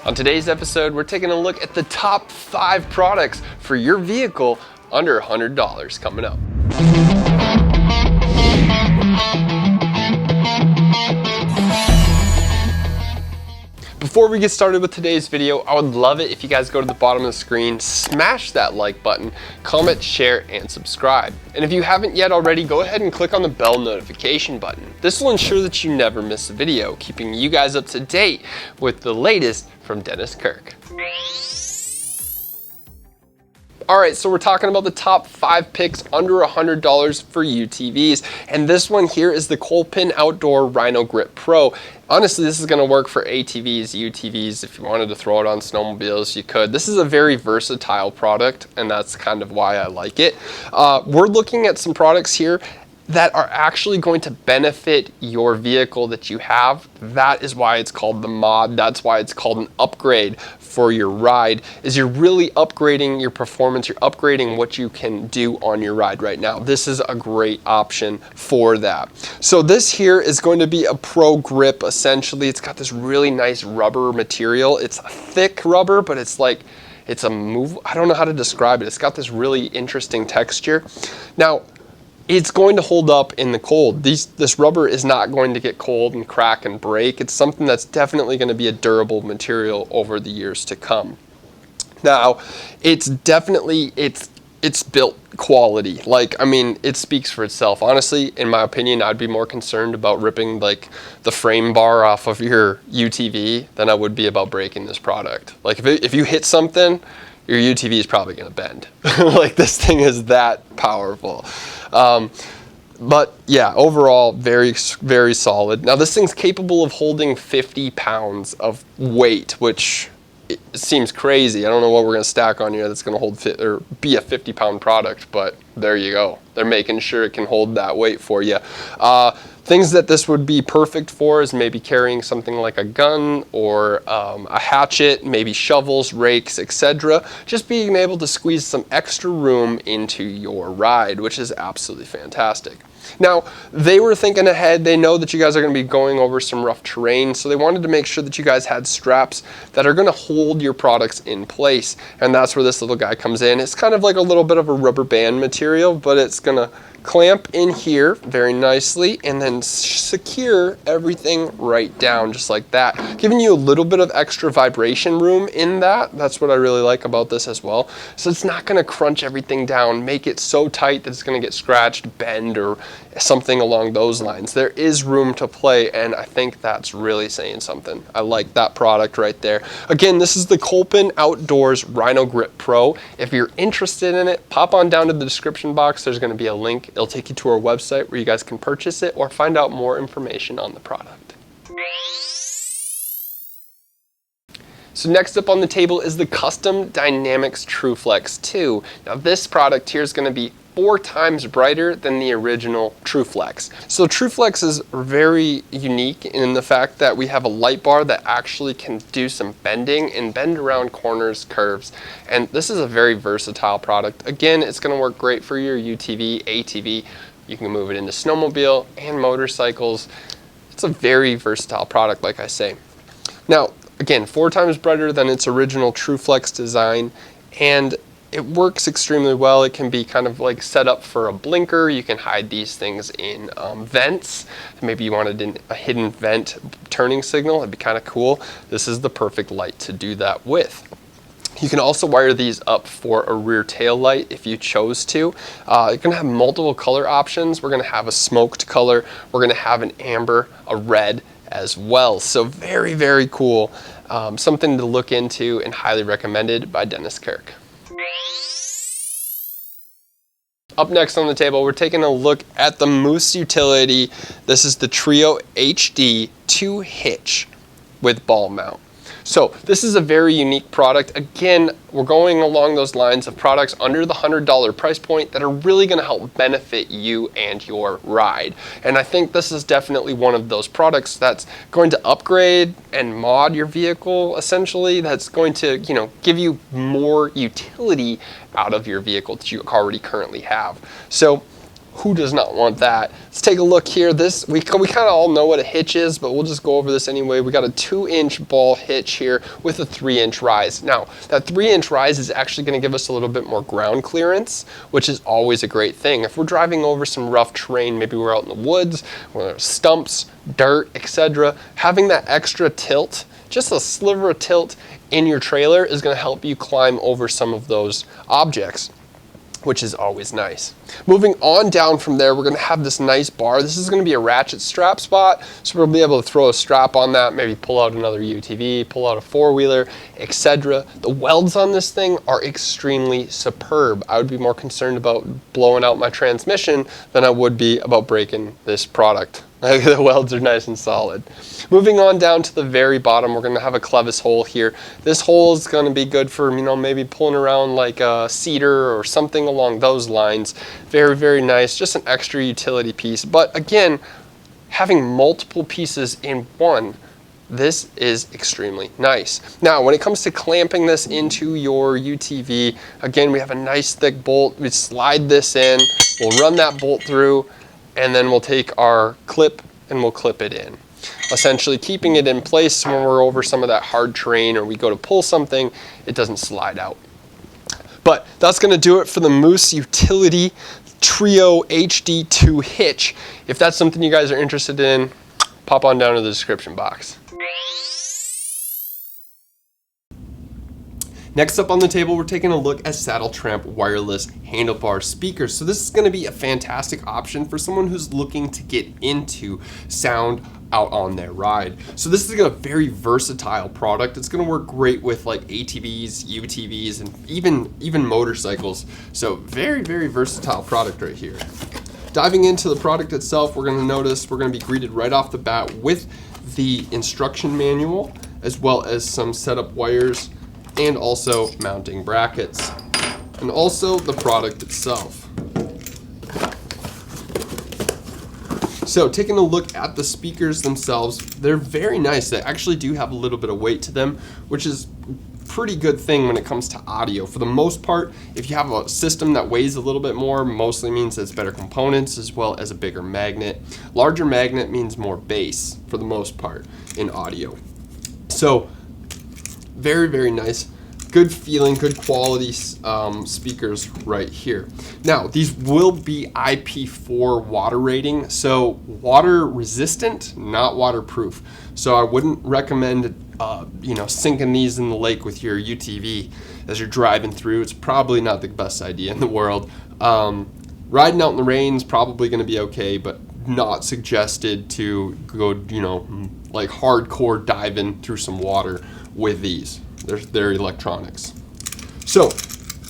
On today's episode, we're taking a look at the top 5 products for your vehicle under $100 coming up. Before we get started with today's video, I would love it if you guys go to the bottom of the screen, smash that like button, comment, share, and subscribe. And if you haven't yet already, go ahead and click on the bell notification button. This will ensure that you never miss a video, keeping you guys up to date with the latest from Kirk. Alright, so we're talking about the top 5 picks under $100 for UTVs, and this one here is the Kolpin Outdoor Rhino Grip Pro. Honestly, this is going to work for ATVs, UTVs. If you wanted to throw it on snowmobiles, you could. This is a very versatile product, and that's kind of why I like it. We're looking at some products here that are actually going to benefit your vehicle that you have. That is why it's called the mod. That's why it's called an upgrade for your ride, is you're really upgrading your performance. You're upgrading what you can do on your ride right now. This is a great option for that. So this here is going to be a pro grip, essentially. It's got this really nice rubber material. It's a thick rubber, but it's like, it's a move. I don't know how to describe it. It's got this really interesting texture. Now, it's going to hold up in the cold. This rubber is not going to get cold and crack and break. It's something that's definitely going to be a durable material over the years to come. Now, it's definitely, it's built quality. Like, I mean, it speaks for itself. Honestly, in my opinion, I'd be more concerned about ripping like the frame bar off of your UTV than I would be about breaking this product. Like if you hit something, your UTV is probably going to bend. Like, this thing is that powerful. But yeah, overall, very, very solid. Now, this thing's capable of holding 50 pounds of weight, which it seems crazy. I don't know what we're going to stack on here that's going to hold or be a 50-pound product, but there you go. They're making sure it can hold that weight for you. Things that this would be perfect for is maybe carrying something like a gun or a hatchet, maybe shovels, rakes, etc. Just being able to squeeze some extra room into your ride, which is absolutely fantastic. Now, they were thinking ahead. They know that you guys are going to be going over some rough terrain, so they wanted to make sure that you guys had straps that are going to hold your products in place, and that's where this little guy comes in. It's kind of like a little bit of a rubber band material, but it's going to clamp in here very nicely and then secure everything right down just like that, giving you a little bit of extra vibration room in that. That's what I really like about this as well. So it's not going to crunch everything down, make it so tight that it's going to get scratched, bend, or something along those lines. There is room to play, and I think that's really saying something. I like that product right there. Again, this is the Kolpin Outdoors Rhino Grip Pro. If you're interested in it, pop on down to the description box. There's going to be a link. It'll take you to our website where you guys can purchase it or find out more information on the product. So next up on the table is the Custom Dynamics TrueFlex 2. Now, this product here is going to be 4 times brighter than the original TrueFlex. So TrueFlex is very unique in the fact that we have a light bar that actually can do some bending and bend around corners, curves, and this is a very versatile product. Again, it's going to work great for your UTV, ATV. You can move it into snowmobile and motorcycles. It's a very versatile product, like I say. Now, again, 4 times brighter than its original TrueFlex design, and it works extremely well. It can be kind of like set up for a blinker. You can hide these things in vents. Maybe you wanted a hidden vent turning signal. It'd be kind of cool. This is the perfect light to do that with. You can also wire these up for a rear tail light if you chose to. You're going to have multiple color options. We're going to have a smoked color. We're going to have an amber, a red as well. So very, very cool. Something to look into and highly recommended by Kirk. Up next on the table, we're taking a look at the Moose utility. This is the Trio HD 2 Hitch with ball mount. So this is a very unique product. Again, we're going along those lines of products under the $100 price point that are really going to help benefit you and your ride. And I think this is definitely one of those products that's going to upgrade and mod your vehicle, essentially. That's going to, give you more utility out of your vehicle that you already currently have. So Who does not want that? Let's take a look here. This, we kind of all know what a hitch is, but we'll just go over this anyway. We got a 2-inch ball hitch here with a 3-inch rise. Now, that 3-inch rise is actually going to give us a little bit more ground clearance, which is always a great thing. If we're driving over some rough terrain, maybe we're out in the woods, where there's stumps, dirt, etc., having that extra tilt, just a sliver of tilt in your trailer, is going to help you climb over some of those objects, which is always nice. Moving on down from there, we're going to have this nice bar. This is going to be a ratchet strap spot, so we'll be able to throw a strap on that, maybe pull out another UTV, pull out a four-wheeler, etc. The welds on this thing are extremely superb. I would be more concerned about blowing out my transmission than I would be about breaking this product. The welds are nice and solid. Moving on down to the very bottom, we're going to have a clevis hole here. This hole is going to be good for, maybe pulling around like a cedar or something along those lines. Very, very nice. Just an extra utility piece. But again, having multiple pieces in one, this is extremely nice. Now, when it comes to clamping this into your UTV, again, we have a nice thick bolt. We slide this in, we'll run that bolt through, and then we'll take our clip and we'll clip it in. Essentially keeping it in place when we're over some of that hard terrain or we go to pull something, it doesn't slide out. But that's gonna do it for the Moose Utility Trio HD2 hitch. If that's something you guys are interested in, pop on down to the description box. Next up on the table, we're taking a look at Saddle Tramp wireless handlebar speakers. So this is going to be a fantastic option for someone who's looking to get into sound out on their ride. So this is a very versatile product. It's going to work great with like ATVs, UTVs, and even motorcycles. So very, very versatile product right here. Diving into the product itself, we're going to notice we're going to be greeted right off the bat with the instruction manual, as well as some setup wires, and also mounting brackets, and also the product itself. So taking a look at the speakers themselves, they're very nice. They actually do have a little bit of weight to them, which is a pretty good thing when it comes to audio. For the most part, if you have a system that weighs a little bit more, mostly means it's better components as well as a bigger magnet. Larger magnet means more bass for the most part in audio. So very, very nice, good feeling, good quality speakers right here. Now, these will be IP4 water rating, so water resistant, not waterproof. So I wouldn't recommend sinking these in the lake with your UTV as you're driving through. It's probably not the best idea in the world. Riding out in the rain is probably going to be okay, but not suggested to go, like hardcore diving through some water with these. They're electronics. So,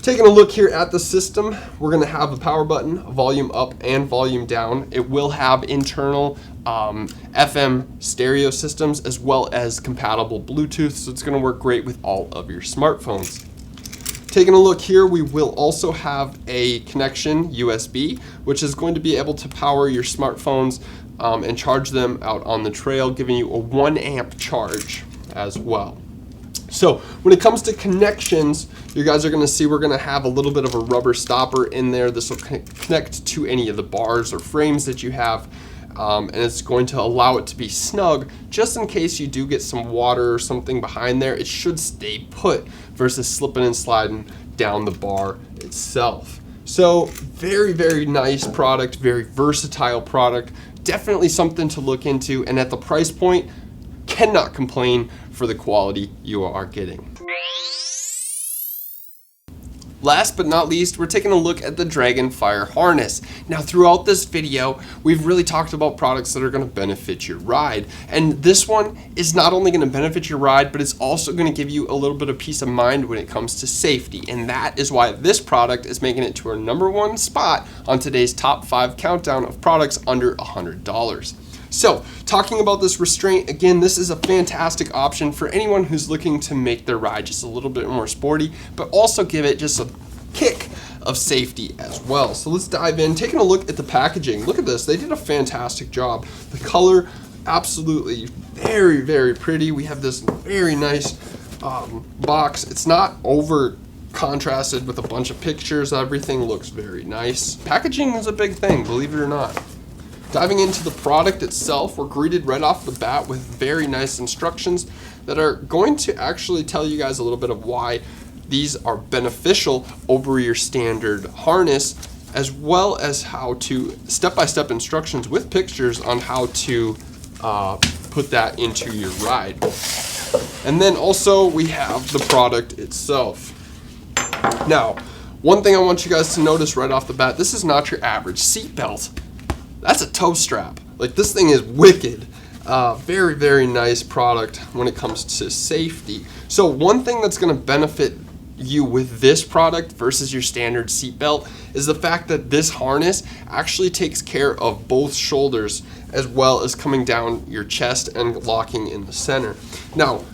taking a look here at the system, we're going to have a power button, volume up and volume down. It will have internal FM stereo systems as well as compatible Bluetooth, so it's going to work great with all of your smartphones. Taking a look here, we will also have a connection USB, which is going to be able to power your smartphones and charge them out on the trail, giving you a 1 amp charge as well. So when it comes to connections, you guys are going to see we're going to have a little bit of a rubber stopper in there. This will connect to any of the bars or frames that you have, and it's going to allow it to be snug just in case you do get some water or something behind there. It should stay put versus slipping and sliding down the bar itself. So very, very nice product, very versatile product, definitely something to look into, and at the price point, cannot complain for the quality you are getting. Last but not least, we're taking a look at the DragonFire harness. Now, throughout this video, we've really talked about products that are going to benefit your ride. And this one is not only going to benefit your ride, but it's also going to give you a little bit of peace of mind when it comes to safety. And that is why this product is making it to our #1 spot on today's top 5 countdown of products under $100. So, talking about this restraint, again, this is a fantastic option for anyone who's looking to make their ride just a little bit more sporty, but also give it just a kick of safety as well. So let's dive in. Taking a look at the packaging. Look at this. They did a fantastic job. The color, absolutely very, very pretty. We have this very nice box. It's not over contrasted with a bunch of pictures. Everything looks very nice. Packaging is a big thing, believe it or not. Diving into the product itself, we're greeted right off the bat with very nice instructions that are going to actually tell you guys a little bit of why these are beneficial over your standard harness, as well as how to step-by-step instructions with pictures on how to put that into your ride. And then also we have the product itself. Now, one thing I want you guys to notice right off the bat, this is not your average seat belt. That's a toe strap. Like, this thing is wicked. Very, very nice product when it comes to safety. So one thing that's going to benefit you with this product versus your standard seatbelt is the fact that this harness actually takes care of both shoulders as well as coming down your chest and locking in the center. Now,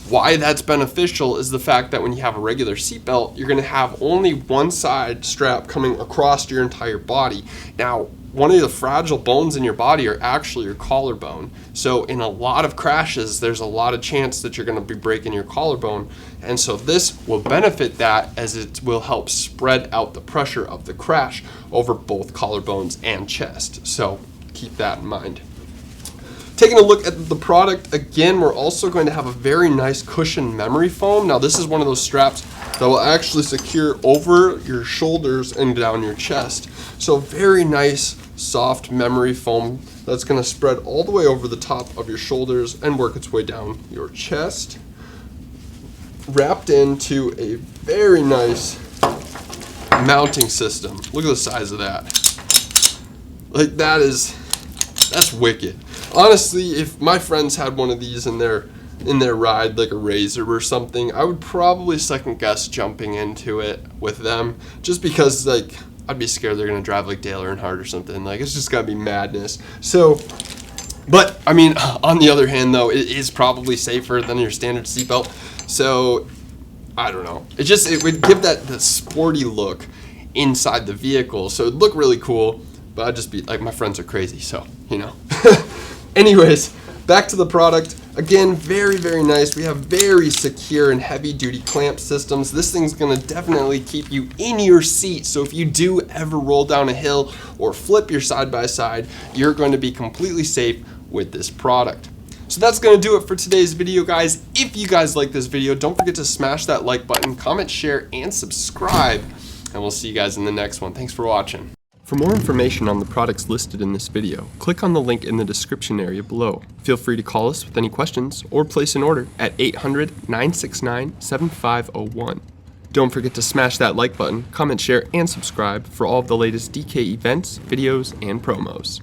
why that's beneficial is the fact that when you have a regular seatbelt, you're going to have only one side strap coming across your entire body. Now, one of the fragile bones in your body are actually your collarbone. So in a lot of crashes, there's a lot of chance that you're going to be breaking your collarbone. And so this will benefit that, as it will help spread out the pressure of the crash over both collarbones and chest. So keep that in mind. Taking a look at the product, again, we're also going to have a very nice cushion memory foam. Now, this is one of those straps that will actually secure over your shoulders and down your chest. So very nice, soft memory foam that's going to spread all the way over the top of your shoulders and work its way down your chest. Wrapped into a very nice mounting system. Look at the size of that. Like, that's wicked. Honestly, if my friends had one of these in their ride, like a Razor or something, I would probably second guess jumping into it with them, just because, like, I'd be scared they're gonna drive like Dale Earnhardt or something. Like, it's just gotta be madness. So, but I mean, on the other hand though, it is probably safer than your standard seatbelt. So I don't know. It would give that the sporty look inside the vehicle. So it'd look really cool, but I'd just be like, my friends are crazy, so, you know. Anyways, back to the product. Again, very, very nice. We have very secure and heavy-duty clamp systems. This thing's going to definitely keep you in your seat. So if you do ever roll down a hill or flip your side-by-side, you're going to be completely safe with this product. So that's going to do it for today's video, guys. If you guys like this video, don't forget to smash that like button, comment, share, and subscribe. And we'll see you guys in the next one. Thanks for watching. For more information on the products listed in this video, click on the link in the description area below. Feel free to call us with any questions or place an order at 800-969-7501. Don't forget to smash that like button, comment, share, and subscribe for all of the latest DK events, videos, and promos.